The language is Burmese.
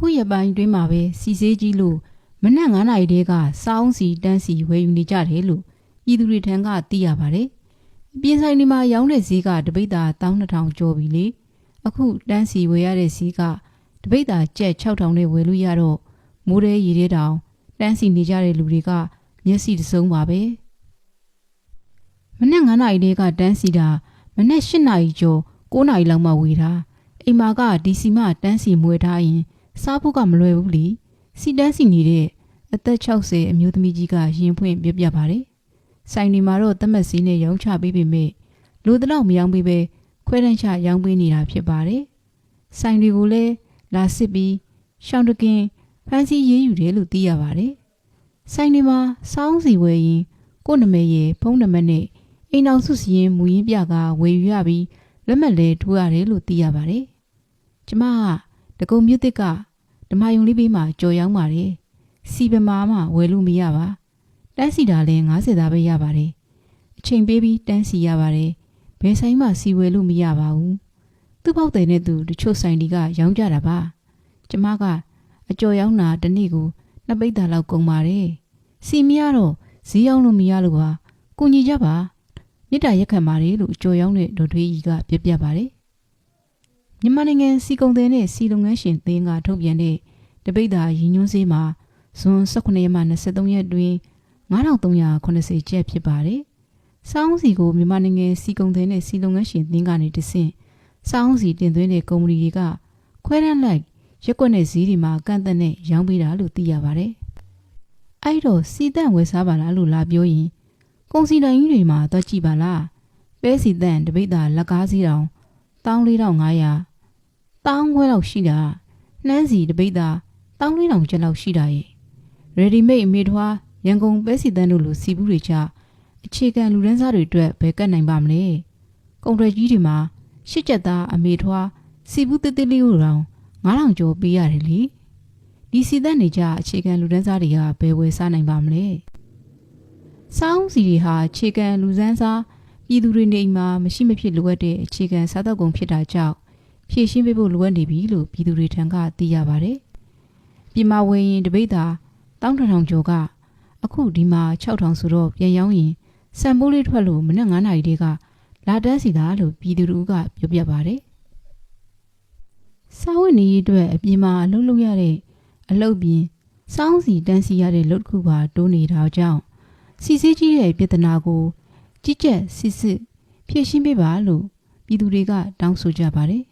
အခုရပိုင်းတွင်းမှာပဲစီစေးကြီးလို့မနက်9 နာရီတည်းကစောင်းစီတန်းစီဝယ်ယူနေကြတယ်လို့ပြည်သူတွေထံကသိရပါတယ်။အပြင်ဆိုင်တွေမှာရောင်းတဲ့ဈေးကတပိတ်တာ12,000ကျော်ပြီလေ။အခုတန်းစီဝယ်ရတဲ့ဈေးကတပိတ်တာကျပ်6,000နဲ့ဝယ်လို့ရတော့မိုးရဲရေထဲတောင်တန်းစီနေကြတဲ့လူတွေကမျက်စိတစုံပါပဲ။မနက်9 နာရီတည်းကတန်းစီတာမနက်8 နာရီကျော်9 နာရီလောက်မှဝေတာအိမ်မာကဒီစီမတန်းစီမွေထားရင်စားဖို့ကမလွယ်ဘူးလေစီတန်းစီနေတဲ့အသက်60အမျိုးသမီးကြီးကရင်ဖွင့်ပြပြပါတယ်ဆိုင်တွေမှာတော့သတ်မှတ်စည်းနဲ့ရောင်းချပေးပေမဲ့လိုတလောက်မရောင်းပေးပဲခွဲတန်းချရောင်းပေးနေတာဖြစ်ပါတယ်ဆိုင်တွေကိုလည်းလာစစ်ပြီးရှောင်းတကင်ဖမ်းဆီးရေးယူတယ်လို့သိရပါတယ်ဆိုင်တွေမှာစောင်းစီဝယ်ရင်ကိုယ့်နာမည်ရဲ့ဖုန်းနံပါတ်နဲ့အိမ်အောင်စုစည်းရင်မူရင်းပြကဝယ်ယူရပြီးလက်မှတ်လည်းထိုးရတယ်လို့သိရပါတယ်ကျမကတကုံမြို့တစ်ကဓမ္မယုံလေးပေးမှာကြော်ရောင်းပါတယ်စီပမာမှဝယ်လို့မရပါတန်းစီတာလည်း90သားပဲရပါတယ်အချိန်ပေးပြီးတန်းစီရပါတယ်ဘယ်ဆိုင်မှစီဝယ်လို့မရပါဘူးသူ့ပေါက်တယ်နဲ့သူတချို့ဆိုင်တွေကရောင်းကြတာပါကျမကအကြော်ရောင်းတာတစ်နေ့ကို2 ပိတ်တာလောက်ကုန်ပါတယ်စီမရတော့ဈေးရောက်လို့မရလို့ပါကိုညီကြပါမြစ်တာရက်ခံပါတယ်လို့အကြော်ရောင်းတဲ့ဒေါ်ထွေးကြီးကပြပါတယ်မြန်မာနိုင်ငံစီကုံတဲ့နဲ့စီလုပ်ငန်းရှင်သင်းကထုတ်ပြန်တဲ့တပိတ်တာရည်ညွှန်းဈေးမှာဇွန်18ရက်မှ23ရက်တွင်9,380ကျပ်ဖြစ်ပါတယ်။စောင်းစီကိုမြန်မာနိုင်ငံစီကုံတဲ့နဲ့စီလုပ်ငန်းရှင်သင်းကနေတဆင့်စောင်းစီတင်သွင်းတဲ့ကုမ္ပဏီတွေကခွဲတန်းလိုက်ရက်ကွက်နဲ့ဈေးတွေမှာကန့်သက်နဲ့ရောင်းပေးတာလို့သိရပါတယ်။အဲ့တော့စီတန့်ဝယ်စားပါလားလို့လာပြောရင်ကုန်စီတိုင်းကြီးတွေမှာတော့ကြည့်ပါလား။ပဲစီတန့်တပိတ်တာလက်ကားစီတောင်14,500တောင်းခွဲလောက်ရှိတာနှမ်းစီတပိတ်တာ14,000ကျပ်လောက်ရှိတာရဲ့ ready made အမေထွားရန်ကုန်ပဲစီတန်းတို့လိုစီဘူးတွေချအခြေခံလူရန်စားတွေအတွက်ဘယ်ကတ်နိုင်ပါမလဲကုန်တွေကြီးတွေမှာ8 ကျပ်သားအမေထွားစီဘူးတစ်တစ်လေးကိုတောင်9,000ကျော်ပေးရတယ်လေဒီစီတန်းနေကြအခြေခံလူရန်စားတွေကဘယ်ဝယ်စားနိုင်ပါမလဲစောင်းစီတွေဟာအခြေခံလူရန်စားပြည်သူတွေနေမှာမရှိမဖြစ်လိုအပ်တဲ့အခြေခံစားသောက်ကုန်ဖြစ်တာကြောင့်ဖြည့်ရှင်းပေးဖို့လိုအပ်နေပြီလို့ပြည်သူတွေထံကသိရပါတယ်။ပြည်မဝယ်ရင်တပိတ်တာ12,000ကျော်ကအခုဒီမှာ6,000ဆိုတော့ပြန်ရောင်းရင်စံပိုးလေးထွက်လို့မနက်9 နာရီတည်းကလာတန်းစီတာလို့ပြည်သူတို့ကပြောပြပါတယ်။စားဝတ်နေရေးအတွက်အပြင်မှာအလုပ်လုပ်ရတဲ့အလုပ်ပြင်စောင်းစီတန်းစီရတဲ့လုပ်တစ်ခုပါတိုးနေတာကြောင့်စီစေးကြီးရဲ့ပြဿနာကိုကြီးကြပ်စစ်ဖြည့်ရှင်းပေးပါလို့ပြည်သူတွေကတောင်းဆိုကြပါတယ်